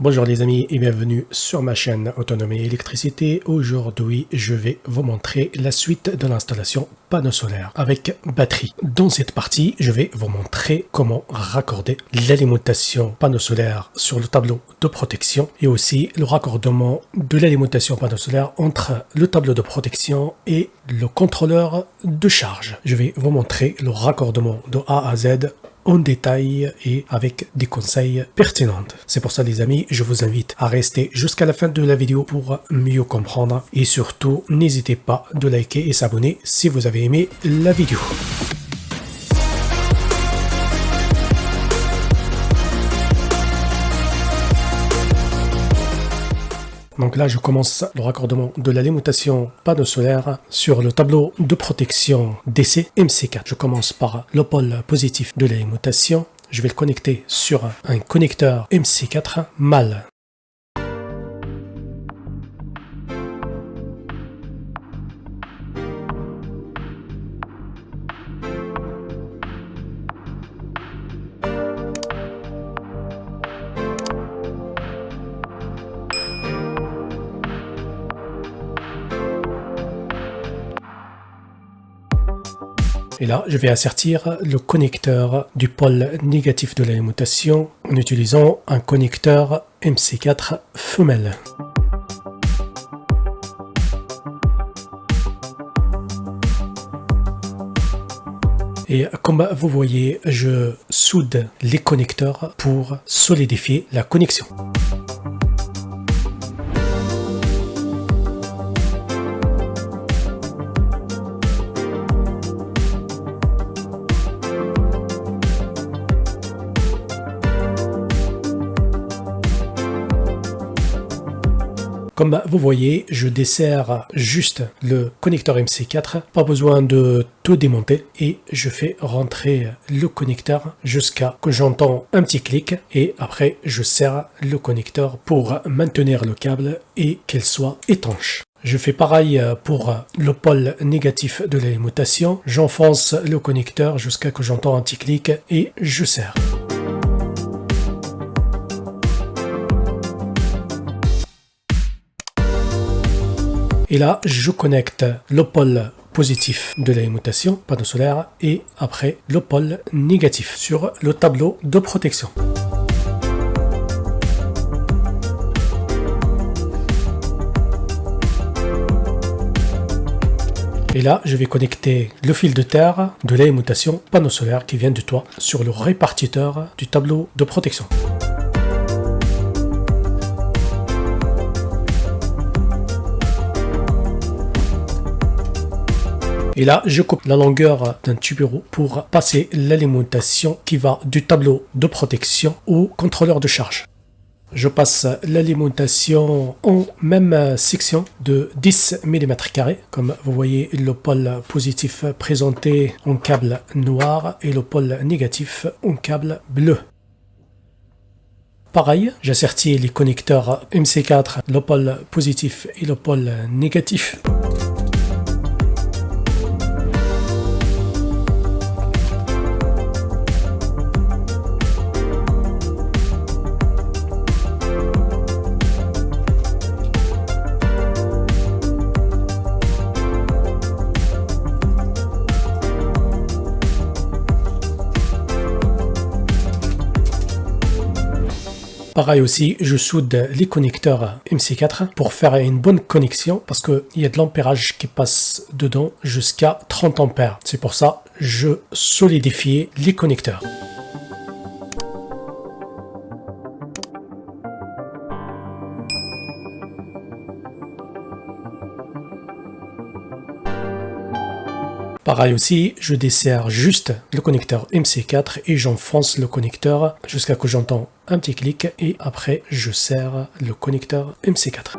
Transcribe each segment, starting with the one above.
Bonjour les amis et bienvenue sur ma chaîne Autonomie Électricité. Aujourd'hui, je vais vous montrer la suite de l'installation panneau solaire avec batterie. Dans cette partie, je vais vous montrer comment raccorder l'alimentation panneau solaire sur le tableau de protection et aussi le raccordement de l'alimentation panneau solaire entre le tableau de protection et le contrôleur de charge. Je vais vous montrer le raccordement de A à Z en détail et avec des conseils pertinents. C'est pour ça les amis, je vous invite à rester jusqu'à la fin de la vidéo pour mieux comprendre et surtout n'hésitez pas de liker et s'abonner si vous avez aimé la vidéo. Donc là, je commence le raccordement de l'alimentation panneau solaire sur le tableau de protection DC MC4. Je commence par le pôle positif de l'alimentation. Je vais le connecter sur un connecteur MC4 mâle. Et là, je vais assertir le connecteur du pôle négatif de l'alimentation en utilisant un connecteur MC4 femelle. Et comme vous voyez, je soude les connecteurs pour solidifier la connexion. Comme vous voyez, je desserre juste le connecteur MC4, pas besoin de tout démonter et je fais rentrer le connecteur jusqu'à que j'entends un petit clic et après je serre le connecteur pour maintenir le câble et qu'il soit étanche. Je fais pareil pour le pôle négatif de l'alimentation, j'enfonce le connecteur jusqu'à que j'entends un petit clic et je serre. Et là, je connecte le pôle positif de l'alimentation, panneau solaire, et après le pôle négatif sur le tableau de protection. Et là, je vais connecter le fil de terre de l'alimentation panneau solaire qui vient du toit sur le répartiteur du tableau de protection. Et là, je coupe la longueur d'un tubéro pour passer l'alimentation qui va du tableau de protection au contrôleur de charge. Je passe l'alimentation en même section de 10 mm². Comme vous voyez, le pôle positif présenté en câble noir et le pôle négatif en câble bleu. Pareil, j'assertis les connecteurs MC4, le pôle positif et le pôle négatif. Pareil aussi, je soude les connecteurs MC4 pour faire une bonne connexion parce qu'il y a de l'ampérage qui passe dedans jusqu'à 30 ampères. C'est pour ça que je solidifie les connecteurs. Pareil aussi, je desserre juste le connecteur MC4 et j'enfonce le connecteur jusqu'à ce que j'entends un petit clic et après je serre le connecteur MC4.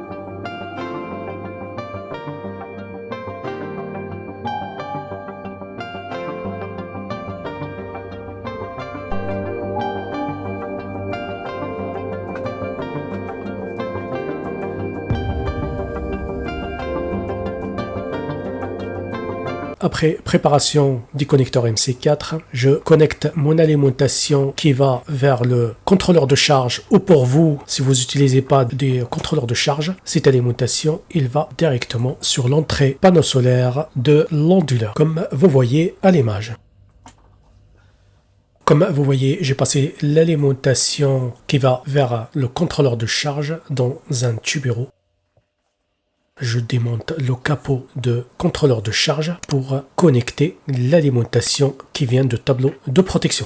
après préparation du connecteur MC4, je connecte mon alimentation qui va vers le contrôleur de charge, ou pour vous, si vous n'utilisez pas des contrôleurs de charge, cette alimentation, il va directement sur l'entrée panneau solaire de l'onduleur, comme vous voyez à l'image. Comme vous voyez, j'ai passé l'alimentation qui va vers le contrôleur de charge dans un tubéro. Je démonte le capot de contrôleur de charge pour connecter l'alimentation qui vient du tableau de protection.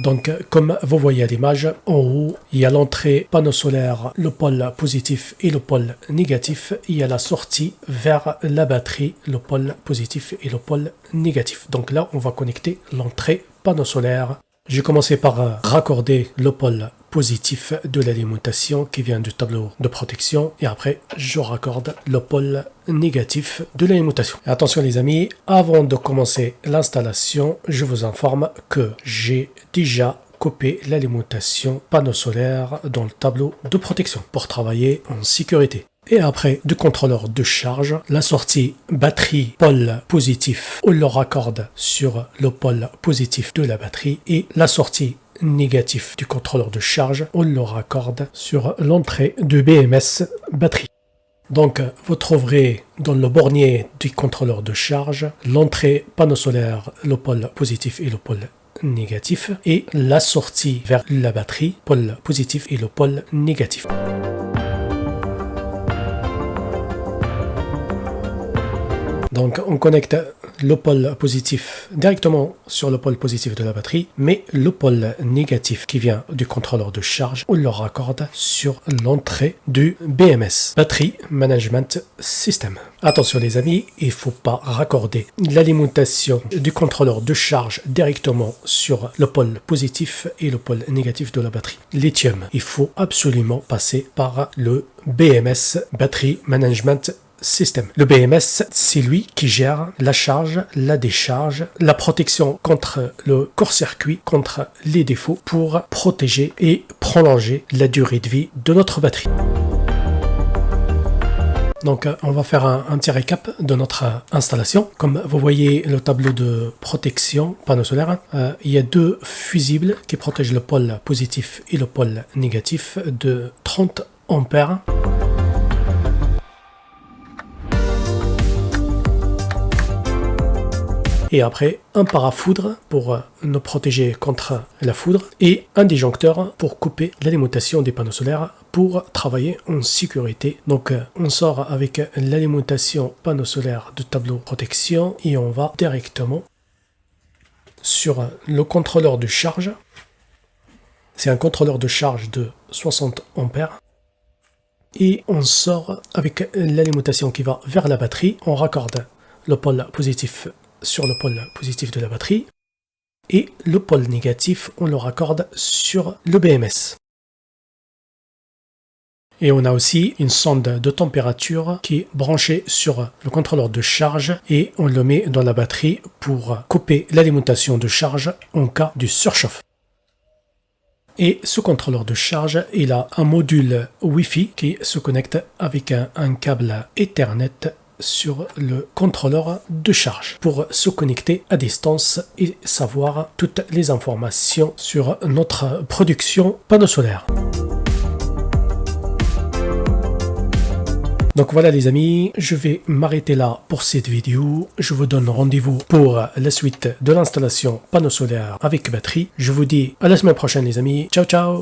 Donc, comme vous voyez à l'image, en haut, il y a l'entrée panneau solaire, le pôle positif et le pôle négatif. Il y a la sortie vers la batterie, le pôle positif et le pôle négatif. Donc là, on va connecter l'entrée panneau solaire. J'ai commencé par raccorder le pôle positif de l'alimentation qui vient du tableau de protection et après je raccorde le pôle négatif de l'alimentation. Attention les amis, avant de commencer l'installation, je vous informe que j'ai déjà coupé l'alimentation panneau solaire dans le tableau de protection pour travailler en sécurité. Et après du contrôleur de charge, la sortie batterie pôle positif, on le raccorde sur le pôle positif de la batterie et la sortie négatif du contrôleur de charge, on le raccorde sur l'entrée du BMS batterie. Donc vous trouverez dans le bornier du contrôleur de charge l'entrée panneau solaire, le pôle positif et le pôle négatif et la sortie vers la batterie, pôle positif et le pôle négatif. Donc on connecte le pôle positif directement sur le pôle positif de la batterie, mais le pôle négatif qui vient du contrôleur de charge, on le raccorde sur l'entrée du BMS, Battery Management System. Attention les amis, il ne faut pas raccorder l'alimentation du contrôleur de charge directement sur le pôle positif et le pôle négatif de la batterie. Lithium, il faut absolument passer par le BMS, Battery Management System. Le BMS, c'est lui qui gère la charge, la décharge, la protection contre le court-circuit, contre les défauts pour protéger et prolonger la durée de vie de notre batterie. Donc on va faire un petit récap de notre installation. Comme vous voyez le tableau de protection panneau solaire, il y a deux fusibles qui protègent le pôle positif et le pôle négatif de 30 ampères. Et après, un parafoudre pour nous protéger contre la foudre et un disjoncteur pour couper l'alimentation des panneaux solaires pour travailler en sécurité. Donc, on sort avec l'alimentation panneau solaire de tableau protection et on va directement sur le contrôleur de charge. C'est un contrôleur de charge de 60 ampères. Et on sort avec l'alimentation qui va vers la batterie. On raccorde le pôle positif sur le pôle positif de la batterie et le pôle négatif on le raccorde sur le BMS. Et on a aussi une sonde de température qui est branchée sur le contrôleur de charge et on le met dans la batterie pour couper l'alimentation de charge en cas de surchauffe. Et ce contrôleur de charge, il a un module Wi-Fi qui se connecte avec un câble Ethernet sur le contrôleur de charge pour se connecter à distance et savoir toutes les informations sur notre production panneau solaire. Donc voilà les amis, je vais m'arrêter là pour cette vidéo. Je vous donne rendez-vous pour la suite de l'installation panneau solaire avec batterie. Je vous dis à la semaine prochaine les amis. Ciao ciao.